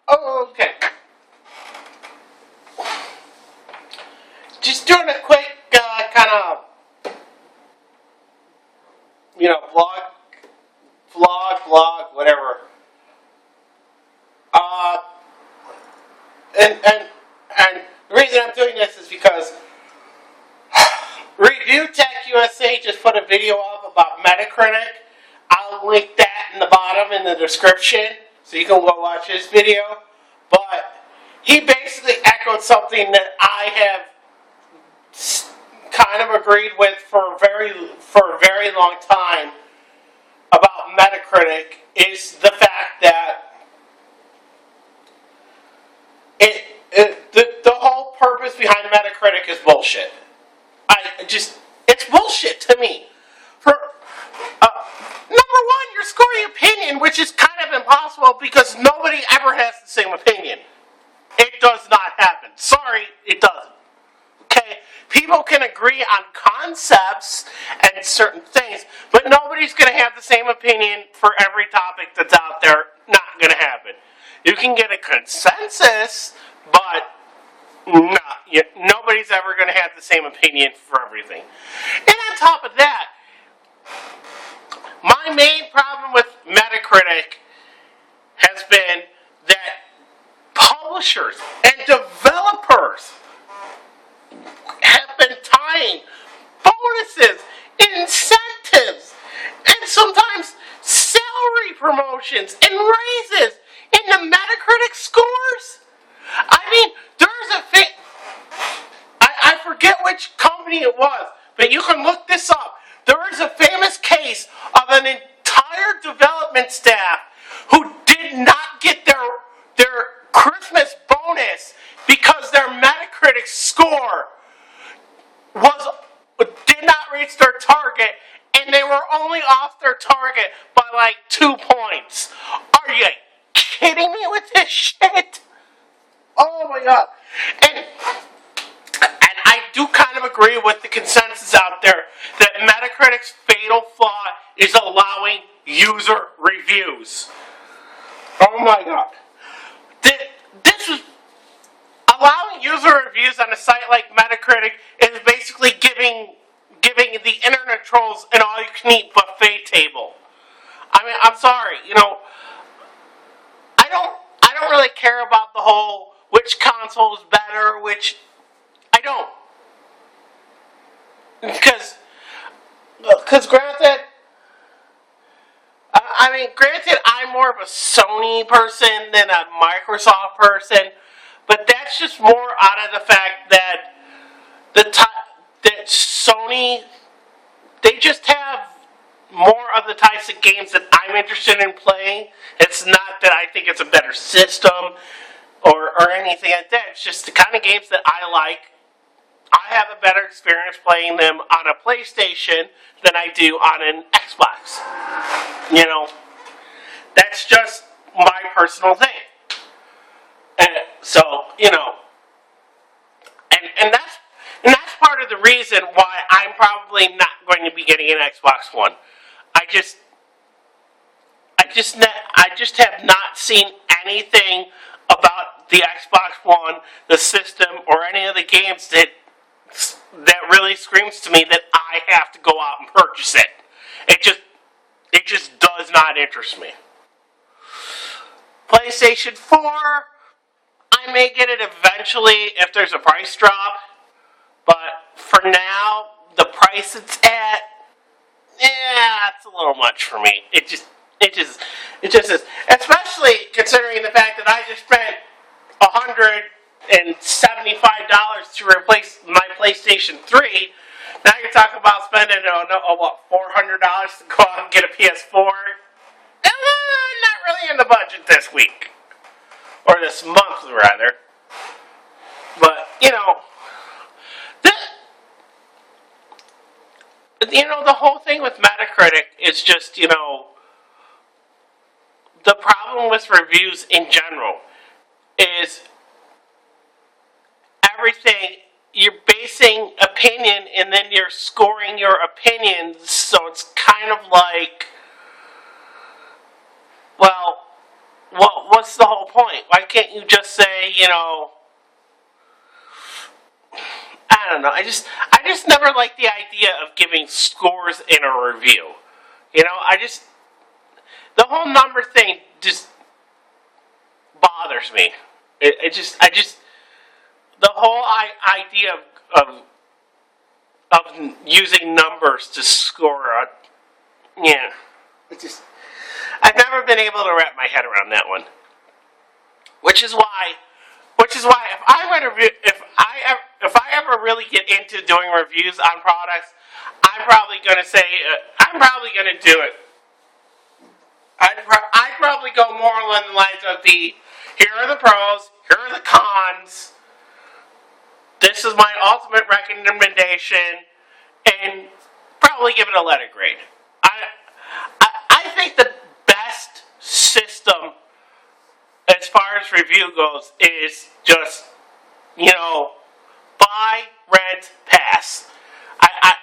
Okay. Just doing a quick kind of, vlog, whatever. And the reason I'm doing this is because reviewtechusa just put a video up about Metacritic. I'll link that in the bottom in the description, so you can go watch his video. But he basically echoed something that I have kind of agreed with for a very long time about Metacritic, is the fact that the whole purpose behind Metacritic is bullshit. It's bullshit to me. Number one, you're scoring opinion, which is kind of impossible because nobody ever has the same opinion. It does not happen. Sorry, it doesn't. Okay? People can agree on concepts and certain things, but nobody's going to have the same opinion for every topic that's out there. Not going to happen. You can get a consensus, but nobody's ever going to have the same opinion for everything. And on top of that, my main problem with Metacritic has been that publishers and developers have been tying bonuses, incentives, and sometimes salary promotions and raises into Metacritic scores. I mean, there's a I forget which company it was, but you can look this up. There is a famous case of an entire development staff who did not get their Christmas bonus because their Metacritic score did not reach their target, and they were only off their target by like 2 points. Are you kidding me with this shit? Oh my god. And I do kind of agree with the consensus out there that Metacritic's fatal flaw is allowing user reviews. Oh my god. This is allowing user reviews on a site like Metacritic is basically giving the internet trolls an all-you-can-eat buffet table. I mean, I'm sorry, I don't really care about the whole which console is better, which I don't. Because granted, I'm more of a Sony person than a Microsoft person, but that's just more out of the fact that that Sony, they just have more of the types of games that I'm interested in playing. It's not that I think it's a better system or anything like that. It's just the kind of games that I like. I have a better experience playing them on a PlayStation than I do on an Xbox. That's just my personal thing. And so, and that's part of the reason why I'm probably not going to be getting an Xbox One. I just have not seen anything about the Xbox One, the system, or any of the games that really screams to me that I have to go out and purchase it. It just does not interest me. PlayStation 4, I may get it eventually if there's a price drop, but for now, the price it's at, it's a little much for me. It just is. Especially considering the fact that I just spent $175 to replace my PlayStation 3. Now you're talking about spending, $400 to go out and get a PS4. Not really in the budget this week. Or this month, rather. But, the whole thing with Metacritic is just, the problem with reviews in general is everything, you're basing opinion and then you're scoring your opinions, so it's kind of like, well, what's the whole point? Why can't you just say, I don't know. I just never liked the idea of giving scores in a review. The whole number thing just bothers me. The whole idea of using numbers to score I've never been able to wrap my head around that one. Which is why if I ever really get into doing reviews on products, I'm probably going to do it. I'd probably go more along the lines of here are the pros, here are the cons, this is my ultimate recommendation, and probably give it a letter grade. I think the best system as far as review goes is just, buy, rent, pass. I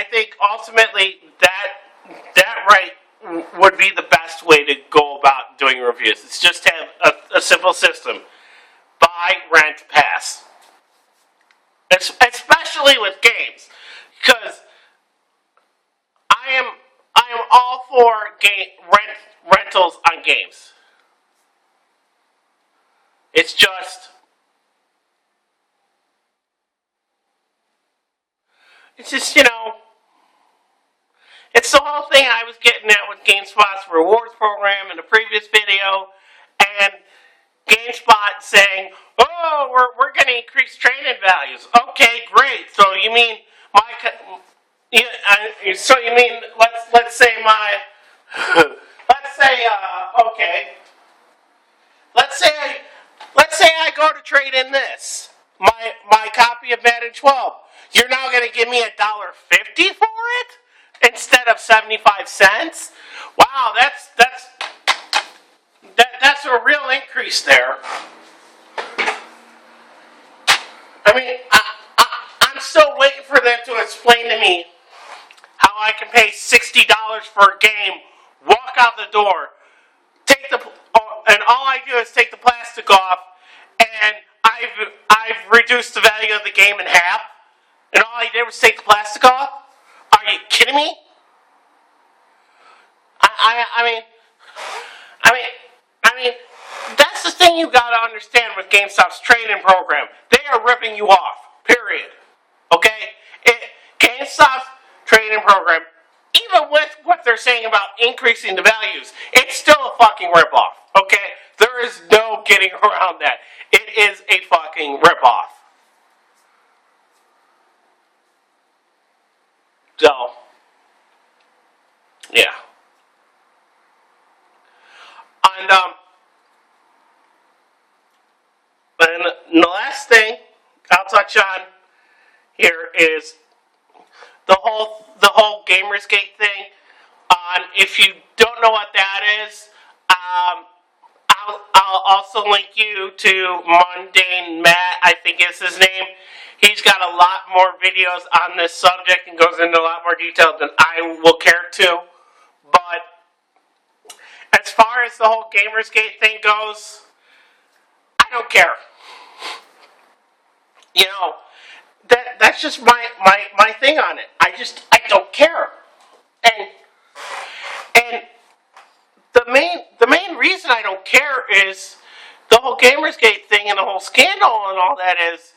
think ultimately that right would be the best way to go about doing reviews. It's just to have a simple system. Buy, rent, pass. Especially with games. Because I am all for rentals on games. It's just it's the whole thing I was getting at with GameSpot's rewards program in the previous video, and GameSpot saying, "Oh, we're going to increase trade-in values." Okay, great. So you mean let's say I go to trade in this my copy of Madden 12. You're now going to give me $1.50 for it instead of 75 cents? Wow, that's a real increase there. I mean, I'm still waiting for them to explain to me how I can pay $60 for a game, walk out the door, and all I do is take the plastic off, and I've reduced the value of the game in half, and all I did was take the plastic off? Are you kidding me? I mean, that's the thing you gotta understand with GameStop's trade-in program. They are ripping you off. Period. Okay? GameStop's trade-in program, even with what they're saying about increasing the values, it's still a fucking rip-off. Okay? There is no getting around that. It is a fucking rip-off. So, yeah. And the last thing I'll touch on here is the whole Gamersgate thing. If you don't know what that is, I'll also link you to mundanematt, I think is his name. He's got a lot more videos on this subject and goes into a lot more detail than I will care to. But as far as the whole Gamersgate thing goes, I don't care. That's just my thing on it. I don't care. And the main reason I don't care is the whole Gamersgate thing and the whole scandal and all that is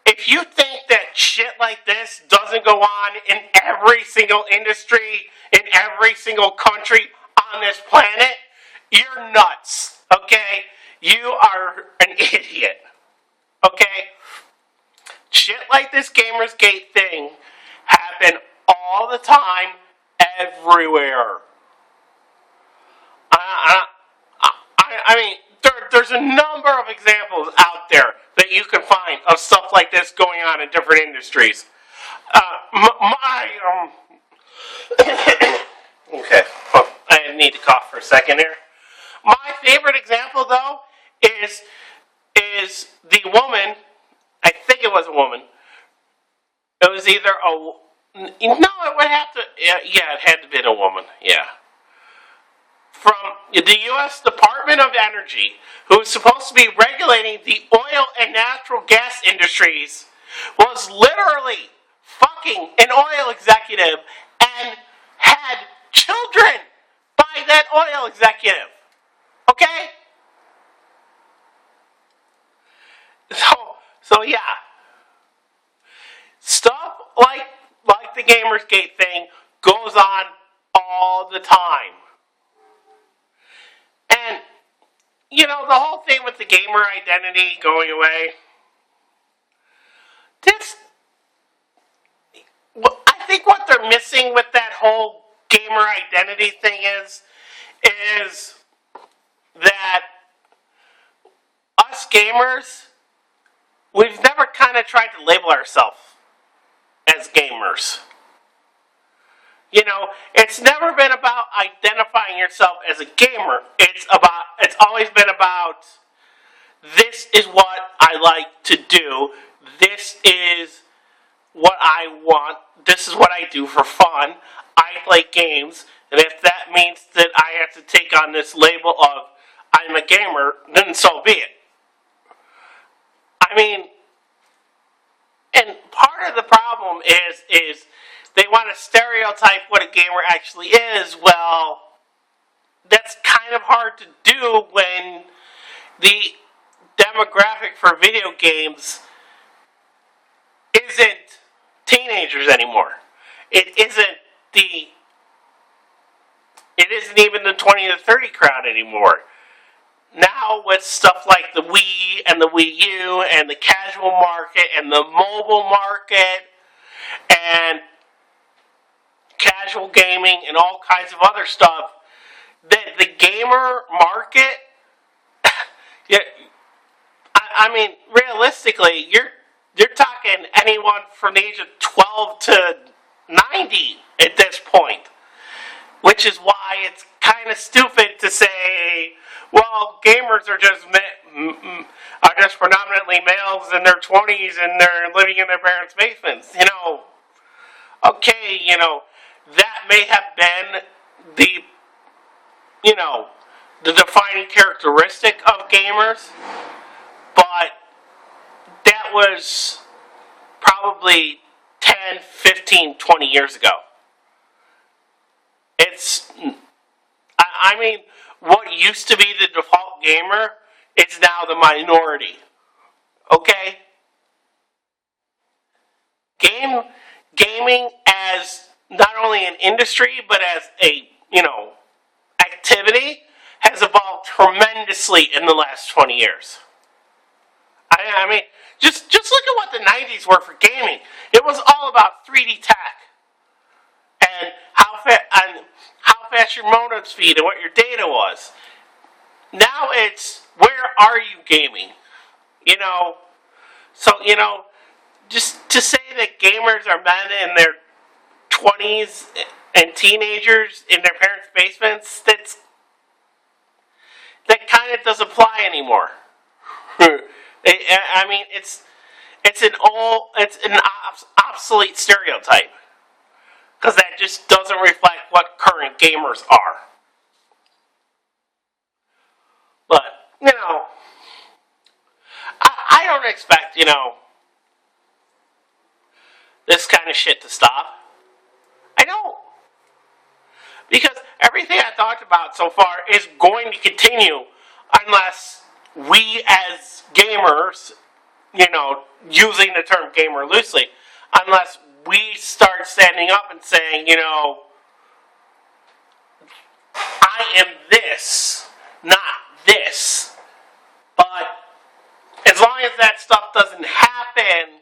if you think that shit like this doesn't go on in every single industry, in every single country on this planet, you're nuts, okay? You are an idiot, okay? Shit like this Gamersgate thing happen all the time, everywhere. I mean, there's a number of examples out there that you can find of stuff like this going on in different industries. Okay, I need to cough for a second here. My favorite example, though, is the woman. I think it was a woman. It was either it would have to. Yeah, it had to be a woman. Yeah. from the U.S. Department of Energy, who is supposed to be regulating the oil and natural gas industries, was literally fucking an oil executive and had children by that oil executive. Okay? So yeah. Stuff like the Gamersgate thing goes on all the time. And, the whole thing with the gamer identity going away, I think what they're missing with that whole gamer identity thing is that us gamers, we've never kind of tried to label ourselves as gamers. It's never been about identifying yourself as a gamer. It's always been about, this is what I like to do. This is what I want. This is what I do for fun. I play games, and if that means that I have to take on this label of I'm a gamer, then so be it. I mean, and part of the problem is they want to stereotype what a gamer actually is. Well, that's kind of hard to do when the demographic for video games isn't teenagers anymore. It isn't even the 20 to 30 crowd anymore. Now with stuff like the Wii and the Wii U and the casual market and the mobile market and casual gaming and all kinds of other stuff, the gamer market, I mean, realistically, you're talking anyone from the age of 12 to 90 at this point, which is why it's kind of stupid to say, well, gamers are just predominantly males in their 20s and they're living in their parents' basements. Okay, that may have been the defining characteristic of gamers, but that was probably 10, 15, 20 years ago. I mean, what used to be the default gamer is now the minority. Okay? Gaming as not only an industry, but as a, activity has evolved tremendously in the last 20 years. I mean, just look at what the 90s were for gaming. It was all about 3D tech and how fast your modems feed and what your data was. Now it's, where are you gaming? Just to say that gamers are men in their 20s and teenagers in their parents' basements, that kind of doesn't apply anymore. I mean, it's an obsolete stereotype, because that just doesn't reflect what current gamers are. But I don't expect this kind of shit to stop. I don't. Because everything I talked about so far is going to continue unless we as gamers, using the term gamer loosely, unless we start standing up and saying, I am this, not this. But as long as that stuff doesn't happen,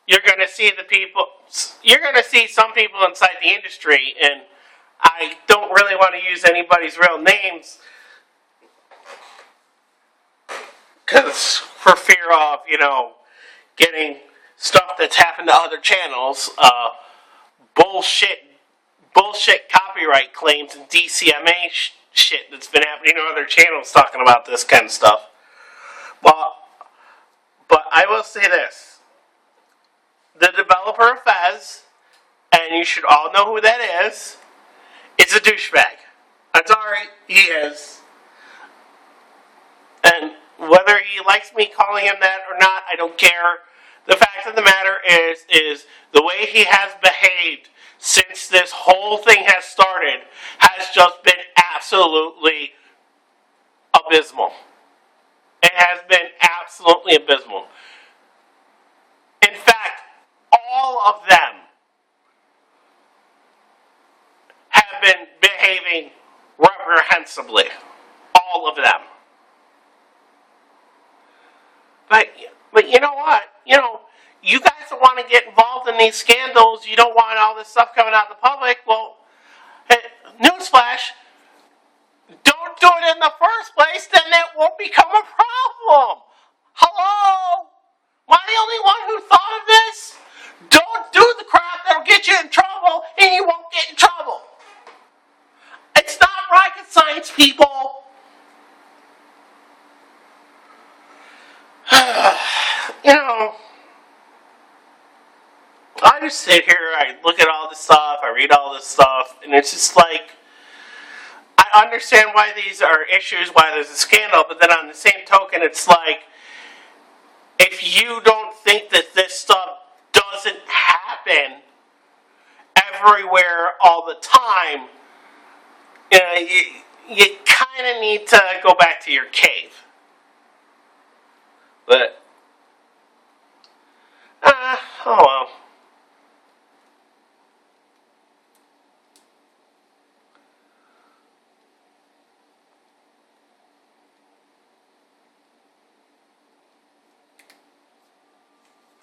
you're going to see some people inside the industry, and I don't really want to use anybody's real names, because for fear of, getting stuff that's happened to other channels, bullshit copyright claims and DCMA shit that's been happening to other channels talking about this kind of stuff. But I will say this. The developer of Fez, and you should all know who that is a douchebag. I'm sorry, he is. And whether he likes me calling him that or not, I don't care. The fact of the matter is the way he has behaved since this whole thing has started has just been absolutely abysmal. It has been absolutely abysmal. In fact, all of them have been behaving reprehensibly. All of them. But you know what? You guys don't want to get involved in these scandals. You don't want all this stuff coming out in the public. Well, newsflash, don't do it in the first place, then it won't become a problem. Hello? Am I the only one who thought of this? Don't do the crap that'll get you in trouble, and you won't get in trouble. It's not rocket science, people. I just sit here, I look at all this stuff, I read all this stuff, and it's just like, I understand why these are issues, why there's a scandal, but then on the same token, it's like, if you don't think that this stuff doesn't happen everywhere all the time, you kind of need to go back to your cave. But, oh well.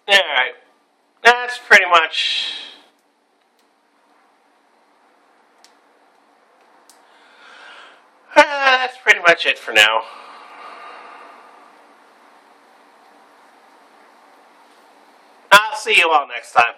Alright, that's pretty much it for now. I'll see you all next time.